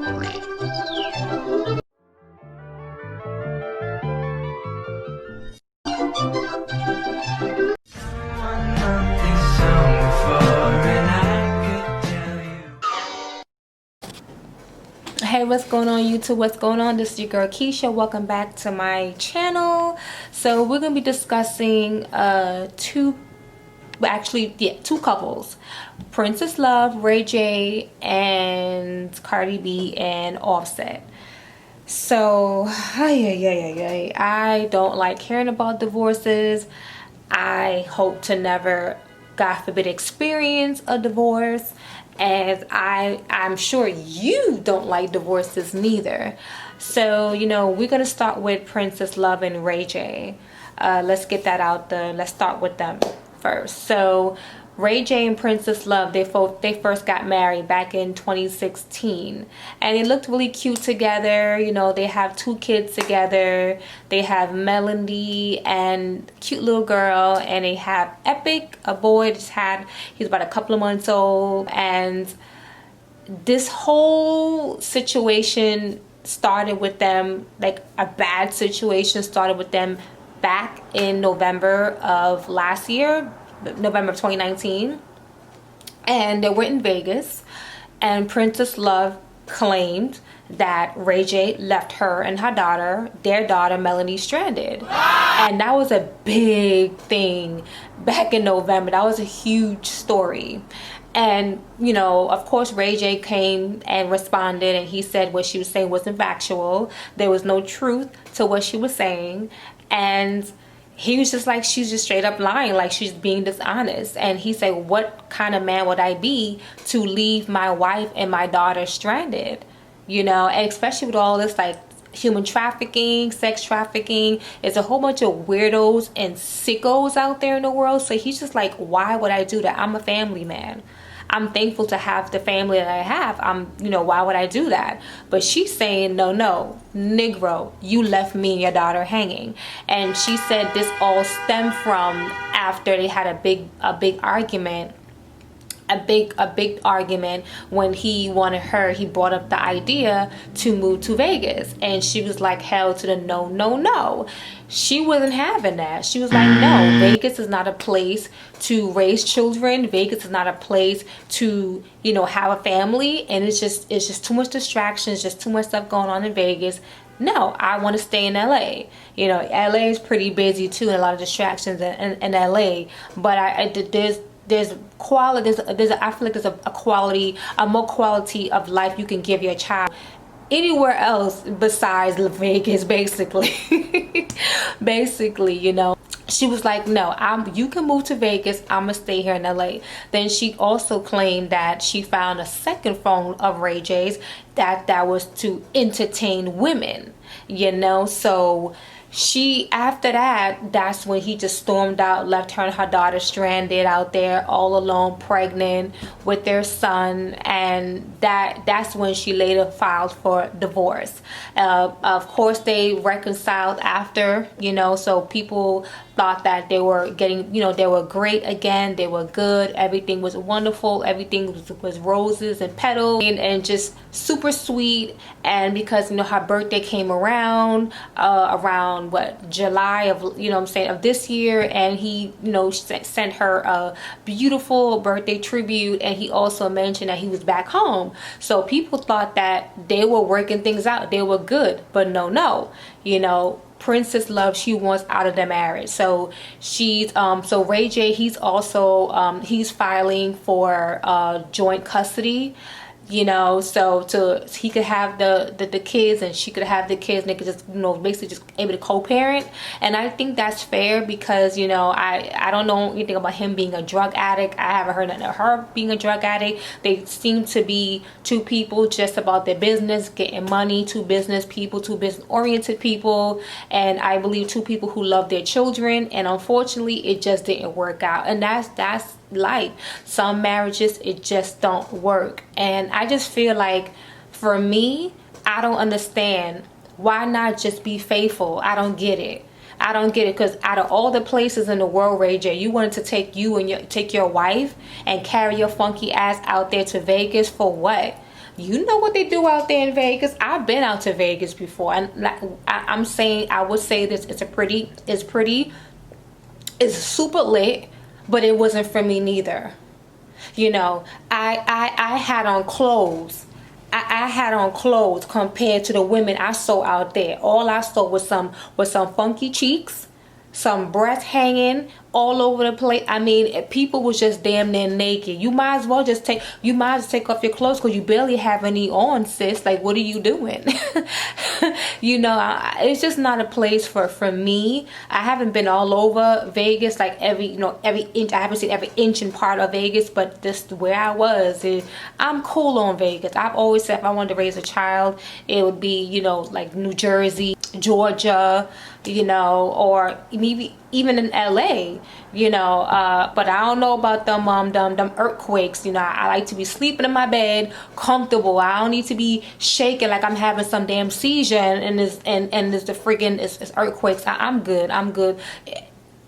Hey, what's going on YouTube? What's going on? This is your girl Keisha. Welcome back to my channel. So we're gonna be discussing two couples, Princess Love, Ray J, and Cardi B and Offset. So I don't like hearing about divorces. I hope to never, God forbid, experience a divorce, as I'm sure you don't like divorces neither. So, you know, we're gonna start with Princess Love and Ray J. Let's get that out there. Let's start with them first. So Ray J and Princess Love, they first got married back in 2016, and they looked really cute together. You know, they have 2 kids together. They have Melody and cute little girl, and they have Epic, a boy. He's about a couple of months old. And this whole situation started with them, like a bad situation started with them back in November of last year, November of 2019, and they were in Vegas, and Princess Love claimed that Ray J left her and their daughter Melody, stranded. And that was a big thing back in November. That was a huge story. And, you know, of course, Ray J came and responded, and he said what she was saying wasn't factual. There was no truth to what she was saying. And he was just like, she's just straight up lying, like she's being dishonest. And he said, what kind of man would I be to leave my wife and my daughter stranded? You know, and especially with all this like human trafficking, sex trafficking. It's a whole bunch of weirdos and sickos out there in the world. So he's just like, why would I do that? I'm a family man. I'm thankful to have the family that I have. You know, why would I do that? But she's saying, no, Negro, you left me and your daughter hanging. And she said this all stemmed from after they had a big argument. A big argument when he brought up the idea to move to Vegas, and she was like, hell to the no. She wasn't having that. She was like, no, Vegas is not a place to raise children. Vegas is not a place to, you know, have a family, and it's just too much distractions, just too much stuff going on in Vegas. No, I want to stay in LA. You know, LA is pretty busy too, and a lot of distractions in LA. But I feel like there's a more quality of life you can give your child anywhere else besides Vegas, basically. Basically, you know. She was like, no, you can move to Vegas, I'm gonna stay here in LA. Then she also claimed that she found a second phone of Ray J's that was to entertain women, you know. So after that's when he just stormed out, left her and her daughter stranded out there all alone, pregnant with their son. And that's when she later filed for divorce. Of course, they reconciled after, you know, so people thought that they were getting, you know, they were great again, they were good, everything was wonderful, everything was roses and petals, and just super sweet. And because, you know, her birthday came around what, July of, you know what I'm saying, of this year, and he, you know, sent her a beautiful birthday tribute, and he also mentioned that he was back home. So people thought that they were working things out, they were good. But no, you know, Princess Love, she wants out of the marriage. So she's so Ray J, he's also he's filing for joint custody, you know, so he could have the kids, and she could have the kids, and they could just, you know, basically just able to co-parent. And I think that's fair, because, you know, I don't know anything about him being a drug addict. I haven't heard nothing of her being a drug addict. They seem to be 2 people just about their business, getting money, 2 business people, 2 business oriented people, and I believe 2 people who love their children. And unfortunately, it just didn't work out, and that's life. Some marriages, it just don't work. And I just feel like, for me, I don't understand, why not just be faithful? I don't get it, because out of all the places in the world, Ray J, you wanted to take your wife and carry your funky ass out there to Vegas for what? You know what they do out there in Vegas. I've been out to Vegas before, and like, I'm saying, I would say this, it's super lit, but it wasn't for me neither. You know, I had on clothes. I had on clothes compared to the women I saw out there. All I saw was some funky cheeks, some breasts hanging all over the place. I mean, people was just damn near naked. You might as well take off your clothes, because you barely have any on, sis. Like, what are you doing? You know, it's just not a place for me. I haven't been all over Vegas, like every inch. I haven't seen every inch and part of Vegas, but just where I was, I'm cool on Vegas. I've always said if I wanted to raise a child, it would be, you know, like New Jersey, Georgia, you know, or maybe even in LA, you know, but I don't know about them earthquakes. You know, I like to be sleeping in my bed comfortable. I don't need to be shaking like I'm having some damn seizure and there's the friggin' it's earthquakes. I'm good.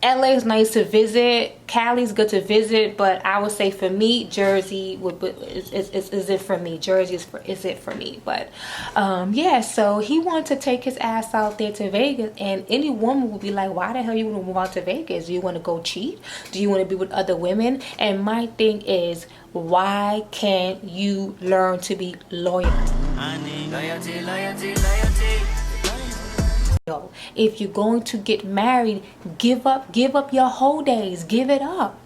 LA is nice to visit. Cali's good to visit, but I would say for me, Jersey is it for me. Jersey is it for me. But yeah, so he wanted to take his ass out there to Vegas, and any woman would be like, why the hell you want to move out to Vegas? Do you want to go cheat? Do you want to be with other women? And my thing is, why can't you learn to be loyal? Loyalty. If you're going to get married, give up your whole days. Give it up.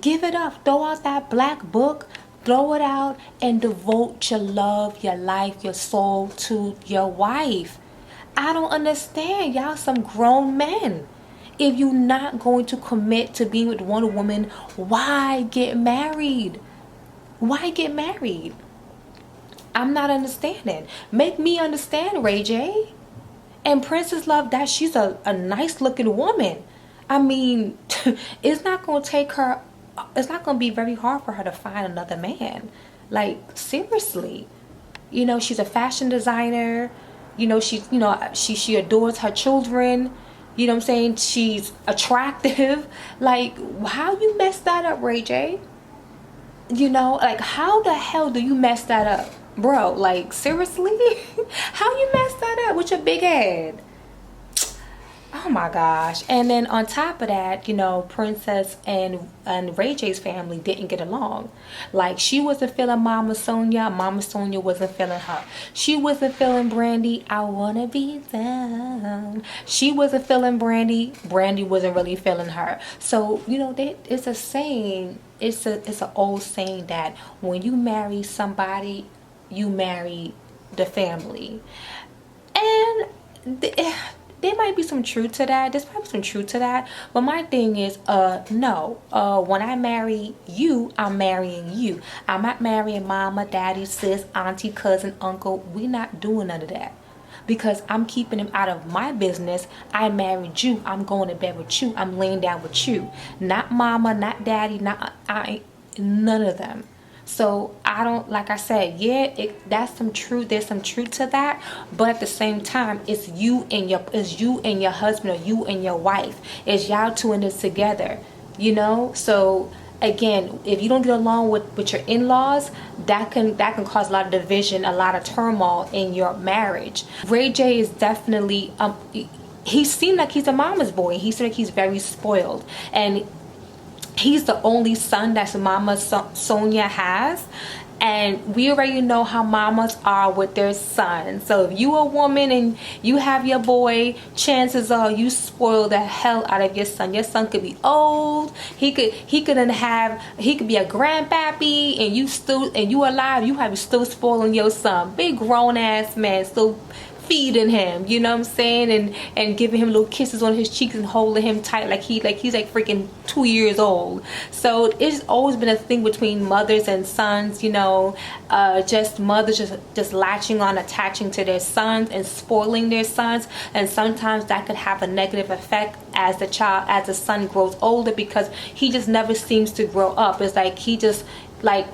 Throw out that black book, throw it out, and devote your love, your life, your soul to your wife. I don't understand. Y'all some grown men. If you're not going to commit to being with one woman, why get married? I'm not understanding. Make me understand, Ray J. And Princess Love, that she's a nice looking woman. I mean, it's not going to be very hard for her to find another man. Like, seriously. You know, she's a fashion designer. You know, she adores her children. You know what I'm saying? She's attractive. Like, how you mess that up, Ray J? You know, like, how the hell do you mess that up? Bro, like, seriously? How you messed that up with your big head? Oh my gosh. And then on top of that, you know, Princess and Ray J's family didn't get along. Like, she wasn't feeling Mama Sonia wasn't feeling her. She wasn't feeling Brandy. I wanna be down. She wasn't feeling Brandy wasn't really feeling her. So, you know, it's a saying, it's an old saying that when you marry somebody, you marry the family. And there might be some truth to that. There's probably some truth to that. But my thing is, no. When I marry you, I'm marrying you. I'm not marrying mama, daddy, sis, auntie, cousin, uncle. We're not doing none of that. Because I'm keeping him out of my business. I married you. I'm going to bed with you. I'm laying down with you. Not mama, not daddy, not none of them. So I don't, like I said, yeah, that's some truth. There's some truth to that, but at the same time, it's you and your husband, or you and your wife. It's y'all two in this together, you know. So again, if you don't get along with your in-laws, that can cause a lot of division, a lot of turmoil in your marriage. Ray J is definitely he seemed like he's a mama's boy. He seemed like he's very spoiled, and he's the only son that Mama Sonia has. And we already know how mamas are with their sons. So if you a woman and you have your boy, chances are you spoil the hell out of your son. Your son could be old. He could be a grandpappy, and you alive. You have still spoiling your son. Big grown ass man still feeding him, you know what I'm saying, and giving him little kisses on his cheeks and holding him tight like he's freaking 2 years old. So it's always been a thing between mothers and sons, you know, just mothers just latching on, attaching to their sons and spoiling their sons, and sometimes that could have a negative effect as the son grows older, because he just never seems to grow up. It's like he just like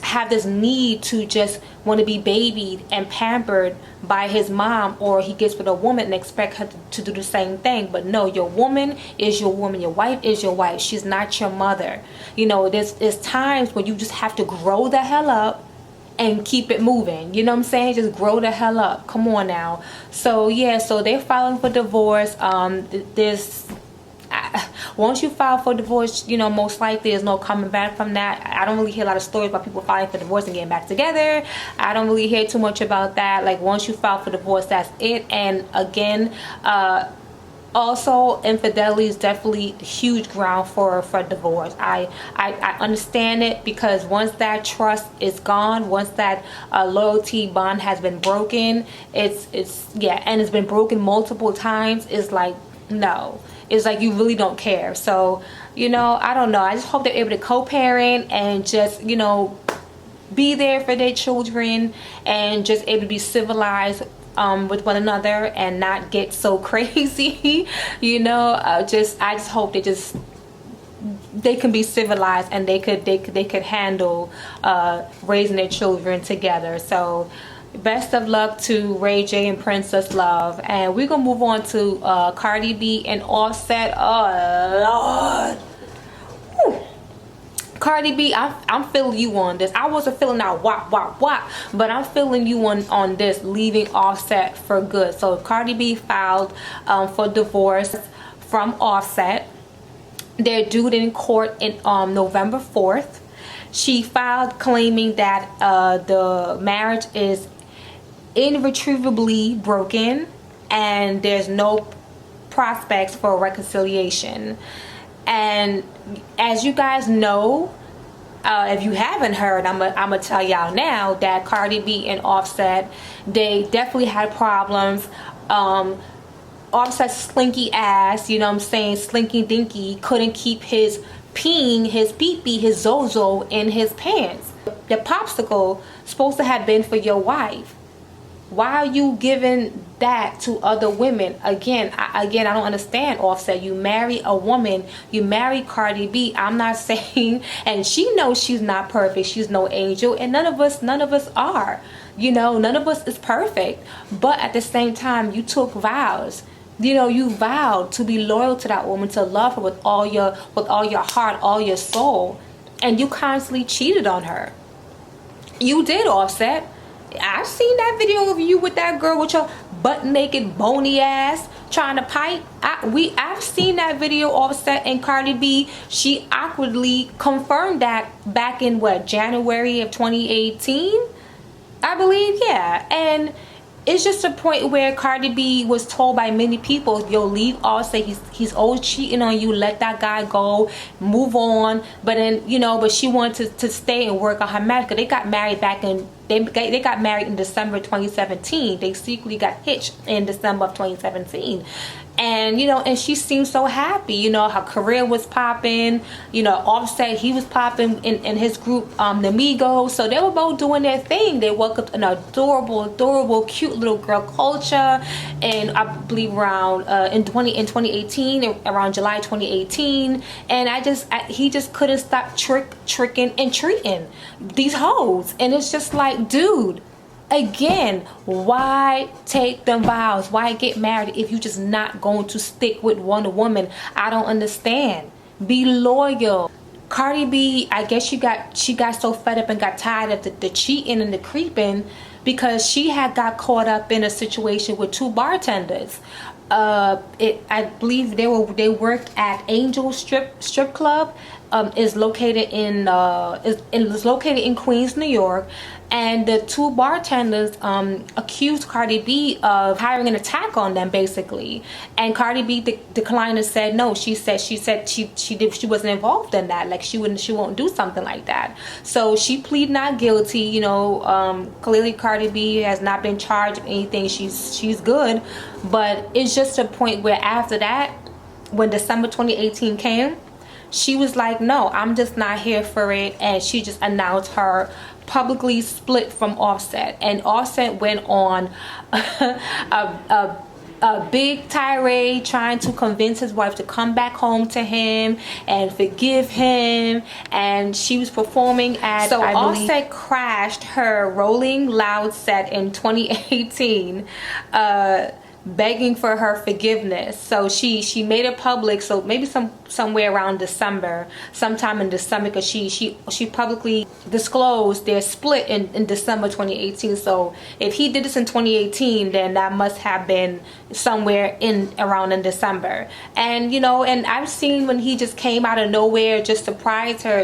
have this need to just want to be babied and pampered by his mom, or he gets with a woman and expect her to do the same thing. But no, your woman is your woman, your wife is your wife. She's not your mother. You know, there's times when you just have to grow the hell up and keep it moving. You know what I'm saying? Just grow the hell up. Come on now. So yeah, so they're filing for divorce. Once you file for divorce, you know, most likely there's no coming back from that. I don't really hear a lot of stories about people filing for divorce and getting back together. I don't really hear too much about that. Like, once you file for divorce, that's it. And again, also, infidelity is definitely huge ground for divorce. I understand it, because once that trust is gone, once that loyalty bond has been broken, it's yeah, and it's been broken multiple times, it's like, no, it's like you really don't care. So, you know, I don't know, I just hope they're able to co-parent and just, you know, be there for their children and just able to be civilized with one another and not get so crazy. You know, I just hope they can be civilized and they could handle raising their children together. So best of luck to Ray J and Princess Love. And we're gonna move on to Cardi B and Offset. Oh Lord. Whew. Cardi B, I'm feeling you on this. I wasn't feeling out wop, but I'm feeling you on this, leaving Offset for good. So Cardi B filed for divorce from Offset. They're due in court in November 4th. She filed claiming that the marriage is irretrievably broken and there's no prospects for reconciliation. And as you guys know, if you haven't heard, I'm gonna tell y'all now that Cardi B and Offset, they definitely had problems. Offset's slinky ass, you know what I'm saying, slinky dinky, couldn't keep his peeing, his pee-pee, his zozo in his pants. The popsicle supposed to have been for your wife. Why are you giving that to other women? Again, I don't understand, Offset. You marry a woman, you marry Cardi B. I'm not saying, and she knows she's not perfect, she's no angel, and none of us are. You know, none of us is perfect. But at the same time, you took vows. You know, you vowed to be loyal to that woman, to love her with all your heart, all your soul, and you constantly cheated on her. You did, Offset. I've seen that video of you with that girl with your butt naked bony ass trying to pipe. I've seen that video, Offset and Cardi B. She awkwardly confirmed that back in what, January of 2018, I believe. Yeah. And it's just a point where Cardi B was told by many people, yo, leave Offset, he's always cheating on you, let that guy go, move on. But then, you know, but she wanted to stay and work on her marriage, because they got married back in they got married in December 2017. They secretly got hitched in December of 2017. And, you know, and she seemed so happy. You know, her career was popping. You know, Offset, he was popping in his group, the Migos. So they were both doing their thing. They welcomed an adorable, cute little girl culture. And I believe around in 2018, around July 2018. And he just couldn't stop tricking and treating these hoes. And it's just like, dude, again, why take them vows? Why get married if you're just not going to stick with one woman? I don't understand. Be loyal. Cardi B, I guess she got so fed up and got tired of the cheating and the creeping, because she had got caught up in a situation with two bartenders. I believe they worked at Angel Strip Club. Is located in Queens, New York. And the two bartenders accused Cardi B of hiring an attack on them, basically. And Cardi B declined and said no. She said she wasn't involved in that. Like, she won't do something like that. So she pleaded not guilty. You know, clearly Cardi B has not been charged with anything. She's good. But it's just a point where after that, when December 2018 came, she was like, no, I'm just not here for it. And she just announced her publicly split from Offset. And Offset went on a big tirade trying to convince his wife to come back home to him and forgive him. And she was performing at, so Offset crashed her Rolling Loud set in 2018. begging for her forgiveness. So she made it public, so maybe somewhere around December, sometime in December, because she publicly disclosed their split in December 2018. So if he did this in 2018, then that must have been somewhere around in December. And you know, and I've seen when he just came out of nowhere, just surprised her.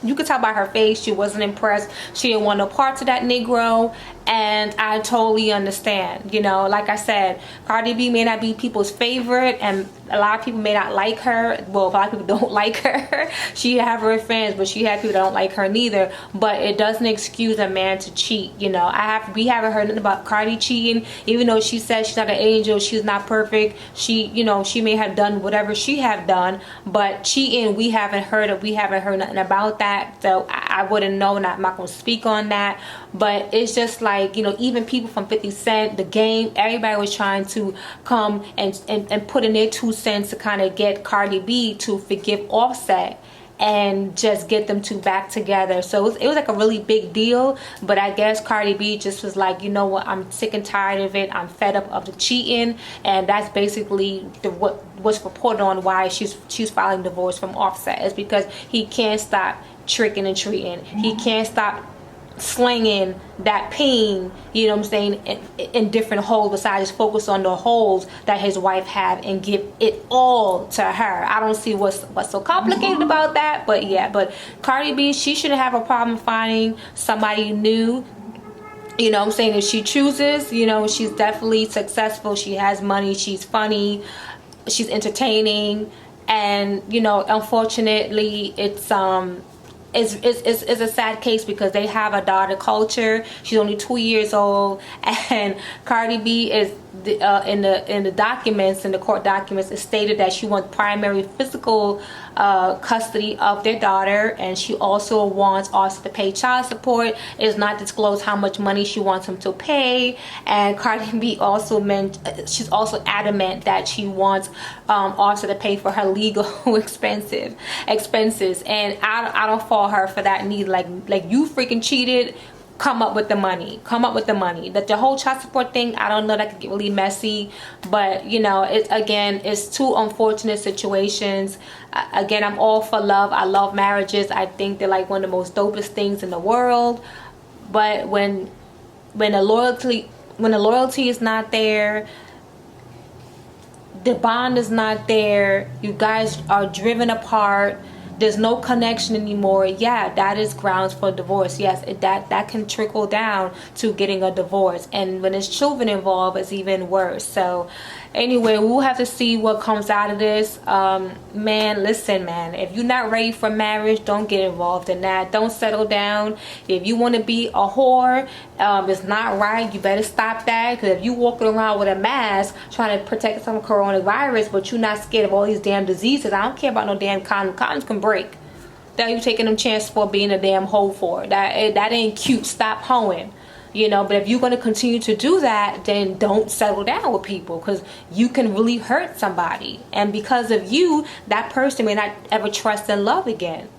You could tell by her face she wasn't impressed. She didn't want no parts of that Negro. And I totally understand. You know, like I said, Cardi B may not be people's favorite, and a lot of people may not like her. Well, a lot of people don't like her. She have her fans, but she had people that don't like her neither. But it doesn't excuse a man to cheat. You know, we haven't heard nothing about Cardi cheating, even though she says she's not an angel, she's not perfect. You know, she may have done whatever she have done, but cheating, we haven't heard nothing about that. So I wouldn't know, and I'm not gonna speak on that. But it's just like, you know, even people from 50 Cent, The Game, everybody was trying to come and put in their 2 cents to kind of get Cardi B to forgive Offset and just get them two back together. So it was like a really big deal. But I guess Cardi B just was like, you know what, I'm sick and tired of it. I'm fed up of the cheating. And that's basically what's reported on why she's filing divorce from Offset, is because he can't stop tricking and treating. He can't stop slinging that pain, you know what I'm saying, in different holes, besides just focus on the holes that his wife have and give it all to her. I don't see what's so complicated about that. But yeah, but Cardi B, she shouldn't have a problem finding somebody new. You know what I'm saying? If she chooses, you know, she's definitely successful. She has money. She's funny. She's entertaining. And, you know, unfortunately, it's a sad case because they have a daughter culture. She's only 2 years old, and Cardi B is in the documents, in the court documents, it stated that she wants primary physical custody of their daughter, and she also wants Offset to pay child support. It is not disclosed how much money she wants him to pay. And Cardi B also she's also adamant that she wants Offset to pay for her legal expenses. And I don't fault her for that neither. Like you freaking cheated. Come up with the money. That the whole child support thing, I don't know, that could get really messy. But you know, it's two unfortunate situations. Again, I'm all for love. I love marriages. I think they're like one of the most dopest things in the world. But when the loyalty is not there, the bond is not there, you guys are driven apart, there's no connection anymore, yeah, that is grounds for divorce. Yes, that can trickle down to getting a divorce. And when there's children involved, it's even worse. So anyway, we'll have to see what comes out of this. Man, listen, man, if you're not ready for marriage, don't get involved in that. Don't settle down. If you want to be a whore, it's not right. You better stop that. Because if you walking around with a mask trying to protect yourself from coronavirus, but you're not scared of all these damn diseases, I don't care about no damn condom. Condoms can break. That you taking them chances for being a damn hoe for. That ain't cute. Stop hoeing. You know, but if you're going to continue to do that, then don't settle down with people, because you can really hurt somebody. And because of you, that person may not ever trust and love again.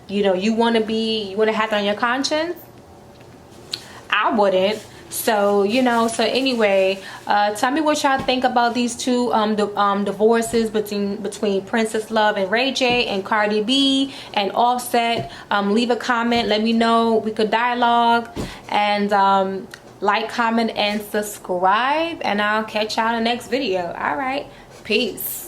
You know, you want to have that on your conscience? I wouldn't. So, you know, so anyway, tell me what y'all think about these two divorces between Princess Love and Ray J, and Cardi B and Offset. Leave a comment, let me know, we could dialogue, and like, comment, and subscribe, and I'll catch y'all in the next video. All right, peace.